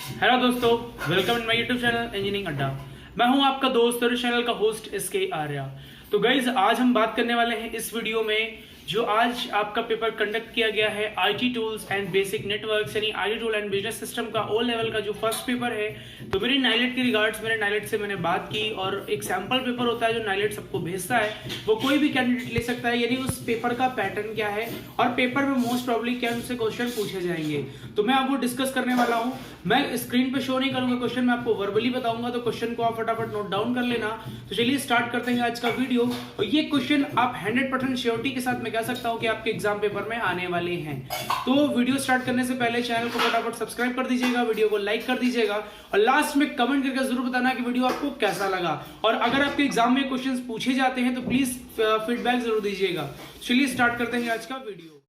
Hello दोस्तों, welcome in my YouTube channel engineering अड्डा। मैं हूं आपका दोस्त और इस चैनल का होस्ट SK आर्या। तो गाइज, आज हम बात करने वाले हैं इस वीडियो में जो आज आपका पेपर कंडक्ट किया गया है IT tools and basic networks यानी IT tool and business system का O लेवल का जो फर्स्ट पेपर है। तो मेरी नाइलेट के रिगार्ड्स, मेरे नाइलेट से मैंने बात की और एक सैंपल पेपर होता है जो नाइलेट सबको भेजता है, वो कोई भी कैंडिडेट ले सकता है, यानी उस पेपर का पैटर्न क्या है और पेपर में मोस्ट प्रॉब्ली क्या उनसे क्वेश्चन पूछे जाएंगे। तो मैं आपको डिस्कस करने वाला हूँ। मैं स्क्रीन पे शो नहीं करूंगा क्वेश्चन, मैं आपको वर्बली बताऊंगा, तो क्वेश्चन को आप फटाफट नोट डाउन कर लेना। तो चलिए स्टार्ट करते हैं आज का वीडियो। और ये क्वेश्चन आप 100% श्योरिटी के साथ मैं कह सकता हूँ कि आपके एग्जाम पेपर में आने वाले हैं। तो वीडियो स्टार्ट करने से पहले चैनल को फटाफट सब्सक्राइब कर दीजिएगा, वीडियो को लाइक कर दीजिएगा और लास्ट में कमेंट करके जरूर बताना कि वीडियो आपको कैसा लगा। और अगर आपके एग्जाम में क्वेश्चंस पूछे जाते हैं तो प्लीज फीडबैक जरूर दीजिएगा। चलिए स्टार्ट करते हैं आज का वीडियो।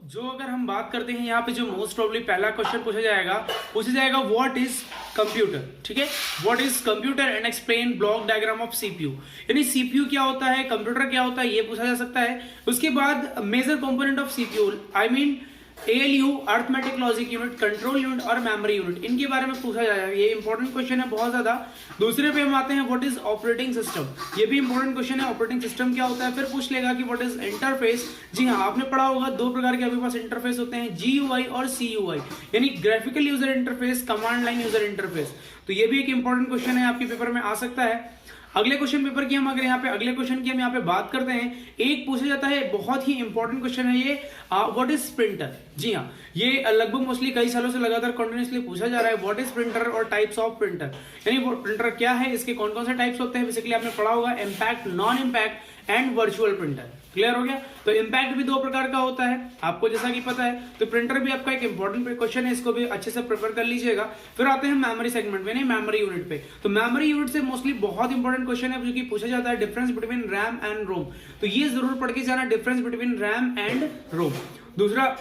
जो अगर हम बात करते हैं यहाँ पे जो मोस्ट प्रॉब्ली पहला क्वेश्चन पूछा जाएगा व्हाट इज कंप्यूटर। ठीक है, what is computer and explain block diagram of CPU। यानी CPU क्या होता है, कंप्यूटर क्या होता है, ये पूछा जा सकता है। उसके बाद major component of CPU, I mean ALU, arithmetic logic unit, control unit और मेमोरी यूनिट, इनके बारे में पूछा जाएगा। ये इंपॉर्टेंट क्वेश्चन है बहुत ज्यादा। दूसरे पे हम आते हैं व्हाट इज ऑपरेटिंग सिस्टम, ये भी इंपॉर्टेंट क्वेश्चन है। ऑपरेटिंग सिस्टम क्या होता है, फिर पूछ लेगा कि व्हाट इज इंटरफेस। जी हाँ, आपने पढ़ा होगा दो प्रकार के आपके पास इंटरफेस होते हैं, GUI और CUI, यानी graphical user interface, command line user interface. तो ये भी एक इंपॉर्टेंट क्वेश्चन है, आपके पेपर में आ सकता है। अगले क्वेश्चन पेपर की हम अगर यहाँ पे अगले क्वेश्चन की हम यहाँ पे बात करते हैं, एक पूछा जाता है, बहुत ही इंपॉर्टेंट क्वेश्चन है ये, व्हाट इज प्रिंटर। जी हाँ, ये लगभग मोस्टली कई सालों से लगातार कंटिन्यूअसली पूछा जा रहा है, व्हाट इज प्रिंटर और टाइप्स ऑफ प्रिंटर, यानी वो प्रिंटर क्या है, इसके कौन कौन से टाइप्स होते हैं। बेसिकली आपने पढ़ा होगा impact, non impact and virtual printer. Clear हो गया। तो इम्पैक्ट भी दो प्रकार का होता है आपको जैसा कि पता है। तो प्रिंटर भी आपका एक इंपॉर्टेंट क्वेश्चन है, इसको भी अच्छे से प्रिपेयर कर लीजिएगा। फिर आते हैं मेमोरी सेगमेंट में, नहीं मेमोरी यूनिट पे। तो मेमोरी यूनिट से मोस्टली बहुत इंपॉर्टेंट क्वेश्चन है जो कि पूछा जाता है, डिफरेंस बिटवीन रैम एंड रोम। तो ये जरूर पढ़ के जाना, डिफरेंस बिटवीन रैम एंड रोम। दूसरा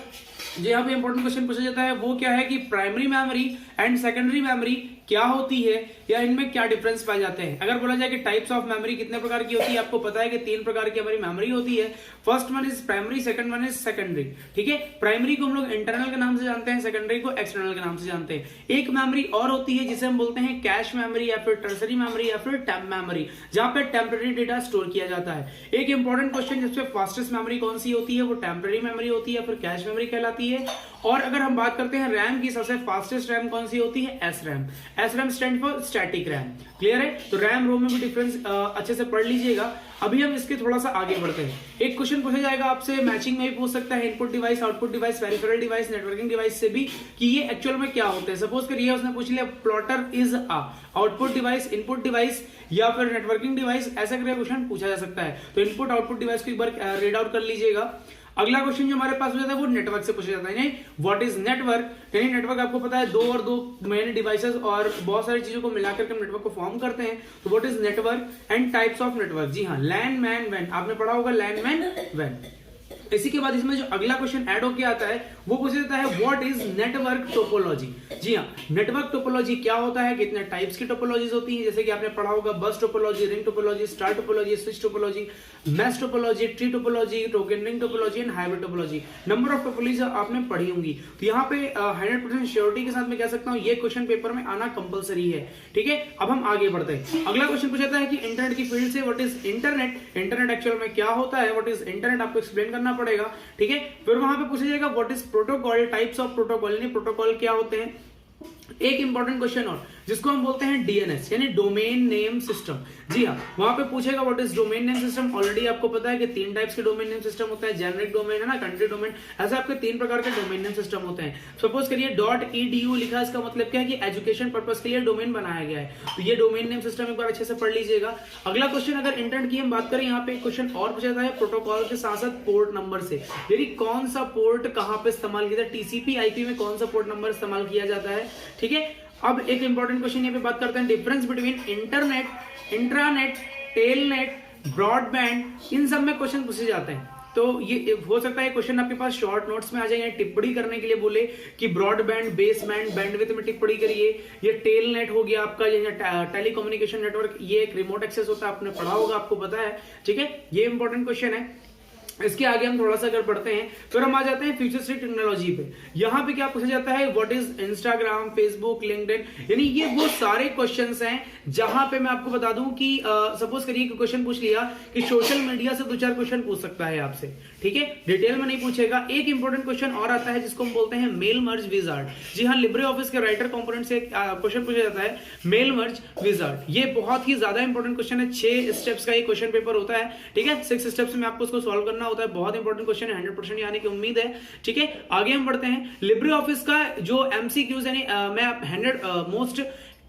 जो यहाँ पे इंपॉर्टेंट क्वेश्चन पूछा जाता है वो क्या है कि primary memory and secondary memory क्या होती है या इनमें क्या डिफरेंस पाए जाते हैं। अगर बोला जाए कि टाइप्स ऑफ मेमोरी कितने प्रकार की होती है, आपको पता है कि 3 प्रकार की हमारी मेमोरी होती है। First one is primary, second one is secondary. ठीक है, प्राइमरी को हम लोग इंटरनल के नाम से जानते हैं, सेकेंडरी को एक्सटर्नल के नाम से जानते हैं। एक मेमोरी और होती है जिसे हम बोलते हैं कैश मेमोरी या फिर टर्सरी मेमोरी या फिर टेम्प मेमोरी, जहां पे टेम्पररी डेटा स्टोर किया जाता है। एक इंपॉर्टेंट क्वेश्चन, जिसपे फास्टेस्ट मेमोरी कौन सी होती है, वो टेम्पररी मेमोरी होती है, फिर कैश मेमोरी कहलाती है। और अगर हम बात करते हैं रैम की, सबसे फास्टेस्ट रैम कौन सी होती है, SRAM। SRAM stand for static RAM. Clear है। तो रैम रोम में भी डिफरेंस अच्छे से पढ़ लीजिएगा। अभी हम इसके थोड़ा सा आगे बढ़ते हैं। एक क्वेश्चन पूछा जाएगा आपसे, मैचिंग में भी पूछ सकता है, input device, output device, peripheral device, networking device से भी, कि ये एक्चुअल में क्या होते हैं। सपोज करिए उसने पूछ लिया plotter is a output device, input device या फिर नेटवर्किंग डिवाइस, ऐसा करके क्वेश्चन पूछा जा सकता है। तो इनपुट आउटपुट डिवाइस को एक बार रीड आउट कर लीजिएगा। अगला क्वेश्चन जो हमारे पास हो जाता है वो नेटवर्क से पूछा जाता है, नहीं व्हाट इज नेटवर्क। यानी नेटवर्क आपको पता है दो और दो मेन डिवाइसेस और बहुत सारी चीजों को मिलाकर के हम नेटवर्क को फॉर्म करते हैं। तो what is network and types of network. जी हाँ, लैन मैन वैन, आपने पढ़ा होगा लैन मैन वैन। इसी के बाद इसमें जो अगला क्वेश्चन ऐड होके आता है वो पूछ देता है व्हाट इज नेटवर्क टोपोलॉजी। जी हाँ, नेटवर्क टोपोलॉजी क्या होता है, कितने टाइप्स की टोपोलॉजीज होती हैं, जैसे कि आपने पढ़ा होगा बस topology, ring topology, star topology, switch topology, mesh topology, tree topology, token ring topology and hybrid topology. Number of topology आपने पढ़ी होंगी। तो यहाँ पे 100% श्योरिटी के साथ मैं कह सकता हूँ ये क्वेश्चन पेपर में आना कंपलसरी है। ठीक है, अब हम आगे बढ़ते हैं। अगला क्वेश्चन पूछा है कि इंटरनेट की फील्ड से what is internet. Internet actual में क्या होता है, व्हाट इज इंटरनेट आपको एक्सप्लेन करना पड़ेगा। ठीक है, फिर वहां पे पूछा जाएगा what is protocol, types of protocol, यानी प्रोटोकॉल क्या होते हैं। एक इंपॉर्टेंट क्वेश्चन और जिसको हम बोलते हैं DNS यानी डोमेन नेम सिस्टम। जी हाँ, वहां पे पूछेगा what is domain name system. Already आपको पता है कि 3 टाइप्स के डोमेन नेम सिस्टम होता है, जेनरिक डोमेन है ना, कंट्री डोमेन, ऐसे आपके 3 प्रकार के डोमेन नेम सिस्टम होते हैं। सपोज करिए .edu लिखा, इसका मतलब क्या है कि एजुकेशन पर्पस के लिए डोमेन बनाया गया है। तो ये डोमेन नेम सिस्टम एक बार अच्छे से पढ़ लीजिएगा। अगला क्वेश्चन, अगर इंटरनेट की हम बात करें, यहाँ पे क्वेश्चन और पूछा जाता है प्रोटोकॉल के साथ साथ पोर्ट नंबर से, यानी कौन सा पोर्ट कहां पे इस्तेमाल किया जाता है, TCP IP में कौन सा पोर्ट नंबर इस्तेमाल किया जाता है। ठीक है, अब एक इंपॉर्टेंट क्वेश्चन यहाँ पे बात करते हैं, difference between internet, intranet, telnet, broadband, इन सब में क्वेश्चन पूछे जाते हैं। तो ये हो सकता है क्वेश्चन आपके पास शॉर्ट नोट्स में आ जाए, टिप्पणी करने के लिए बोले कि ब्रॉडबैंड, बेसबैंड, बैंडविड्थ में टिप्पणी करिए। ये टेल नेट हो गया आपका, ये टेलीकम्युनिकेशन नेटवर्क, ये एक रिमोट एक्सेस होता है, आपने पढ़ा होगा, आपको पता है, ठीक है, ये इंपॉर्टेंट क्वेश्चन है। इसके आगे हम थोड़ा सा अगर पढ़ते हैं, फिर हम आ जाते हैं फ्यूचरिस्टिक टेक्नोलॉजी पे। यहाँ पे क्या पूछा जाता है, what is Instagram, Facebook, LinkedIn, यानी ये वो सारे क्वेश्चंस हैं जहां पे मैं आपको बता दूं कि सपोज करिए कि क्वेश्चन पूछ लिया कि सोशल मीडिया से 2-4 क्वेश्चन पूछ सकता है आपसे, ठीक है, डिटेल में नहीं पूछेगा। एक इंपॉर्टेंट क्वेश्चन और आता है जिसको हम बोलते हैं मेल मर्ज विजार्ड। जी हाँ, लिब्रे ऑफिस के राइटर कंपोनेंट से क्वेश्चन पूछा जाता है मेल मर्ज विजार्ड। ये बहुत ही ज्यादा इंपॉर्टेंट क्वेश्चन है, 6 स्टेप्स का ये क्वेश्चन पेपर होता है, ठीक है, 6 स्टेप्स में आपको उसको सॉल्व करना होता है। बहुत इंपॉर्टेंट क्वेश्चन है, 100% आने की उम्मीद है, ठीक है। आगे हम बढ़ते हैं, लिब्रे ऑफिस का जो एमसीक्यूज यानी मैं 100 मोस्ट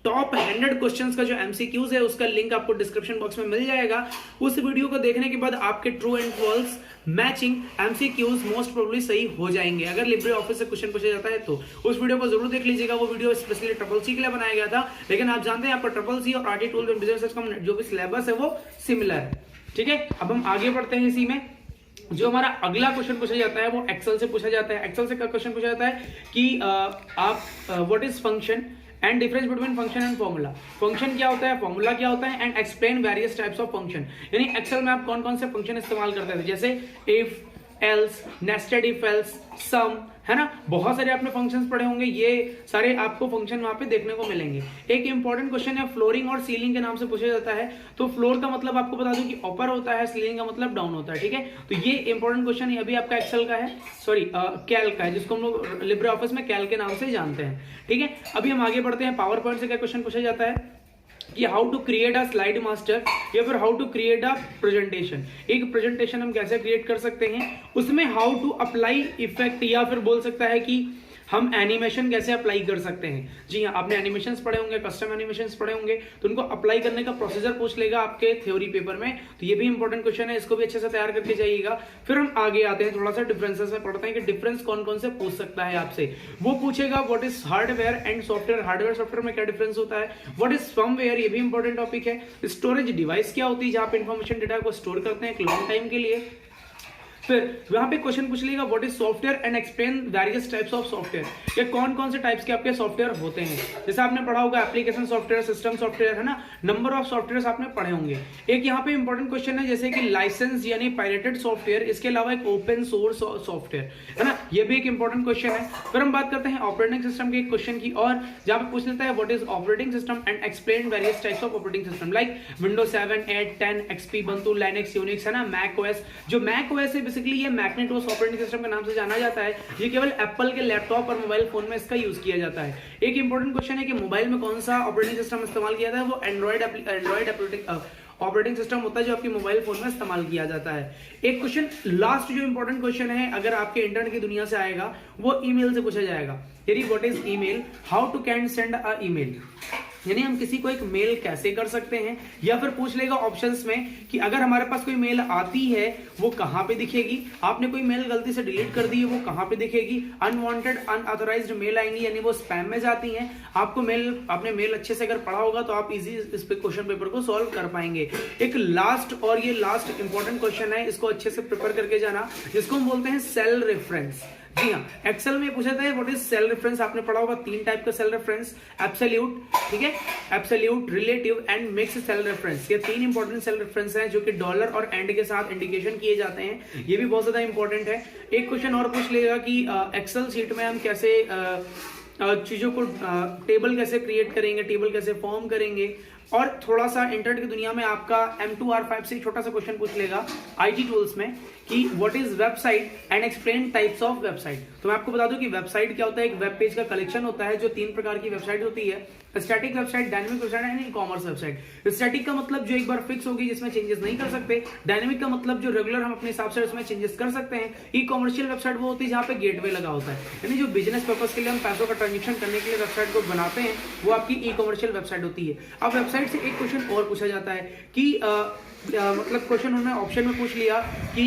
टॉप 100 क्वेश्चंस का जो एमसीक्यूज है उसका लिंक आपको डिस्क्रिप्शन बॉक्स में मिल जाएगा। उस वीडियो को देखने के बाद आपके true and false matching MCQs most probably सही हो जाएंगे अगर लिब्रे ऑफिस से क्वेश्चन पूछा जाता है तो। उस वीडियो को जरूर देख लीजिएगा, वो वीडियो स्पेशली ट्रिपल सी के लिए बनाया गया था, लेकिन आप जानते हैं आपका ट्रिपल सी और आरटी टूल्स एंड बिजनेस का जो भी सिलेबस है वो सिमिलर है, ठीक है। अब हम आगे बढ़ते हैं, इसी में जो हमारा अगला क्वेश्चन पूछा जाता है वो एक्सेल से पूछा जाता है। एक्सेल से क्या क्वेश्चन पूछा जाता है कि आप what is function and difference between function and formula. Function क्या होता है, फॉर्मूला क्या होता है, and explain various types of function. यानी एक्सेल में आप कौन कौन से फंक्शन इस्तेमाल करते थे, जैसे if, else, nested if else, सम, है ना, बहुत सारे आपने फंक्शंस पढ़े होंगे, ये सारे आपको फंक्शन वहां पे देखने को मिलेंगे। एक इंपॉर्टेंट क्वेश्चन है फ्लोरिंग और सीलिंग के नाम से पूछा जाता है। तो फ्लोर का मतलब आपको बता दूं कि ऊपर होता है, सीलिंग का मतलब डाउन होता है, ठीक है। तो ये इंपॉर्टेंट क्वेश्चन है, अभी आपका एक्सेल का है, सॉरी कैल का है, जिसको हम लोग लिब्रे ऑफिस में कैल के नाम से जानते हैं, ठीक है। अभी हम आगे बढ़ते हैं, पावर पॉइंट से क्या क्वेश्चन पूछा जाता है कि how to create a slide master या फिर how to create a presentation. एक प्रेजेंटेशन हम कैसे क्रिएट कर सकते हैं, उसमें हाउ टू अप्लाई इफेक्ट, या फिर बोल सकता है कि हम एनिमेशन कैसे अप्लाई कर सकते हैं। जी हाँ, आपने एनिमेशंस पढ़े होंगे, कस्टम एनिमेशंस पढ़े होंगे, तो उनको अप्लाई करने का प्रोसीजर पूछ लेगा आपके थ्योरी पेपर में। तो ये भी इंपॉर्टेंट क्वेश्चन है, इसको भी अच्छे से तैयार करके जाइएगा। फिर हम आगे आते हैं, थोड़ा सा डिफरेंसेस में पढ़ते हैं कि डिफरेंस कौन कौन से पूछ सकता है आपसे। वो पूछेगा what is hardware and software. Hardware software में क्या डिफरेंस होता है, व्हाट इज फर्मवेयर, ये भी इंपॉर्टेंट टॉपिक है। स्टोरेज डिवाइस क्या होती है, जहां पे इंफॉर्मेशन डेटा को स्टोर करते हैं एक लॉन्ग टाइम के लिए। फिर वहां पे क्वेश्चन पूछ लेगा what is software and explain various types of software. ये कौन कौन से टाइप्स के आपके सॉफ्टवेयर होते हैं, जैसे आपने पढ़ा होगा एप्लीकेशन सॉफ्टवेयर, सिस्टम सॉफ्टवेयर, है ना, नंबर ऑफ सॉफ्टवेयर आपने पढ़े होंगे। एक यहाँ पे इंपॉर्टेंट क्वेश्चन है जैसे कि लाइसेंस यानी पायरेटेड सॉफ्टवेयर, इसके अलावा एक ओपन सोर्स सॉफ्टवेयर, है ना, ये भी एक इंपॉर्टेंट क्वेश्चन है। फिर हम बात करते हैं ऑपरेटिंग सिस्टम के एक क्वेश्चन की, और जहां पे पूछ लेता है what is operating system and explain various types of operating system like Windows 7, 8, 10, XP, Ubuntu, Linux, Unix, है ना, मैक ओएस। जो मैक ओएस है बेसिकली ये मैग्नेटोस ऑपरेटिंग सिस्टम के नाम से जाना जाता है। ये केवल एप्पल के लैपटॉप और मोबाइल फोन में इसका यूज किया जाता है। एक इंपॉर्टेंट क्वेश्चन है कि मोबाइल में कौन सा ऑपरेटिंग सिस्टम इस्तेमाल किया जाता है, वो एंड्रॉइड ऑपरेटिंग सिस्टम होता है जो आपके मोबाइल फोन में इस्तेमाल किया जाता है। एक क्वेश्चन लास्ट जो इंपॉर्टेंट क्वेश्चन है, अगर आपके इंटरनेट की दुनिया से आएगा, वो ईमेल से पूछा जाएगा। यानी what is email, how to can send a email, यानी हम किसी को एक मेल कैसे कर सकते हैं। या फिर पूछ लेगा ऑप्शंस में कि अगर हमारे पास कोई मेल आती है वो कहां पे दिखेगी, आपने कोई मेल गलती से डिलीट कर दी है वो कहां पे दिखेगी। अनवांटेड अनऑथराइज्ड मेल आएंगी यानी वो स्पैम में जाती हैं। आपको मेल, आपने मेल अच्छे से अगर पढ़ा होगा तो आप इजी इस पे क्वेश्चन पेपर को सॉल्व कर पाएंगे। एक लास्ट, और ये लास्ट इंपॉर्टेंट क्वेश्चन है, इसको अच्छे से प्रिपेयर करके जाना, जिसको हम बोलते हैं सेल रेफरेंस। जी हाँ, एक्सेल में पूछा था व्हाट इज सेल रेफरेंस, आपने पढ़ा होगा 3 टाइप का सेल रेफरेंस, एब्सोल्यूट, ठीक है, absolute, relative and mix cell reference. ये 3 इंपॉर्टेंट सेल रेफरेंस हैं जो कि डॉलर और एंड के साथ इंडिकेशन किए जाते हैं। ये भी बहुत ज्यादा इंपॉर्टेंट है। एक क्वेश्चन और पूछ लेगा कि एक्सेल शीट में हम कैसे चीजों को टेबल कैसे क्रिएट करेंगे, टेबल कैसे फॉर्म करेंगे। और थोड़ा सा इंटरनेट की दुनिया में आपका M2R5 से छोटा सा क्वेश्चन पूछ लेगा आईटी टूल्स में कि what is website and explain types of website. तो मैं आपको बता दूं कि वेबसाइट क्या होता है, एक वेब पेज का कलेक्शन होता है जो 3 प्रकार की वेबसाइट होती है, static website, dynamic website and e commerce website. Static का मतलब जो एक बार फिक्स होगी जिसमें चेंजेस नहीं कर सकते, डायनेमिक का मतलब जो रेगुलर हम अपने हिसाब से उसमें चेंजेस कर सकते हैं। ई कॉमर्शियल वेबसाइट वो होती है जहां पे गेटवे लगा होता है, यानी जो बिजनेस पर्पस के लिए हम पैसों का ट्रांजेक्शन करने के लिए वेबसाइट को बनाते हैं वो आपकी ई कॉमर्शियल वेबसाइट होती है। अब वेबसाइट से एक क्वेश्चन और पूछा जाता है कि मतलब क्वेश्चन उन्होंने ऑप्शन में पूछ लिया कि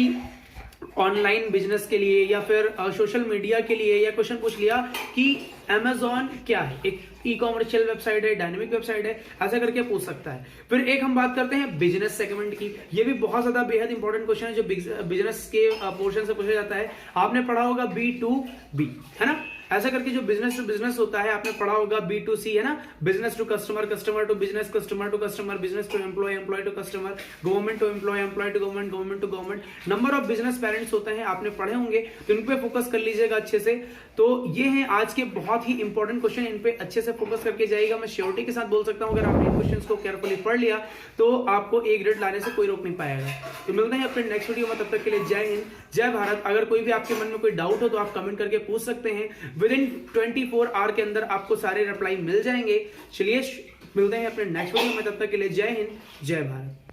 ऑनलाइन बिजनेस के लिए या फिर सोशल मीडिया के लिए, या क्वेश्चन पूछ लिया कि Amazon क्या है, एक ई कॉमर्शियल वेबसाइट है, डायनेमिक वेबसाइट है, ऐसा करके पूछ सकता है। फिर एक हम बात करते हैं बिजनेस सेगमेंट की। ये भी बहुत ज्यादा बेहद इंपॉर्टेंट क्वेश्चन है जो बिजनेस के पोर्शन से पूछा जाता है। आपने पढ़ा होगा B2B, है ना, ऐसा करके जो बिजनेस टू बिजनेस होता है आपने पढ़ा होगा B2C, है ना, business to customer, customer to business, customer to customer, business to employ, employ to customer, government to employ, employ to government, government to government. Number of business parents होते हैं, आपने पढ़े होंगे, तो इन पे फोकस कर लीजिएगा अच्छे से। तो ये हैं आज के बहुत ही इंपॉर्टेंट क्वेश्चन, इन पे अच्छे से फोकस करके जाइएगा। मैं श्योरिटी के साथ बोल सकता हूं अगर आपने इन क्वेश्चंस को केयरफुली पढ़ लिया तो आपको A ग्रेड लाने से कोई रोक नहीं पाएगा। तो मिलते हैं अपने नेक्स्ट वीडियो में, तब तक के लिए जय हिंद, जय भारत। अगर कोई भी आपके मन में कोई डाउट हो तो आप कमेंट करके पूछ सकते हैं, विद इन 24 आवर के अंदर आपको सारे रिप्लाई मिल जाएंगे। चलिए मिलते हैं अपने नेक्स्ट वीडियो में, तब तक के लिए जय हिंद, जय भारत।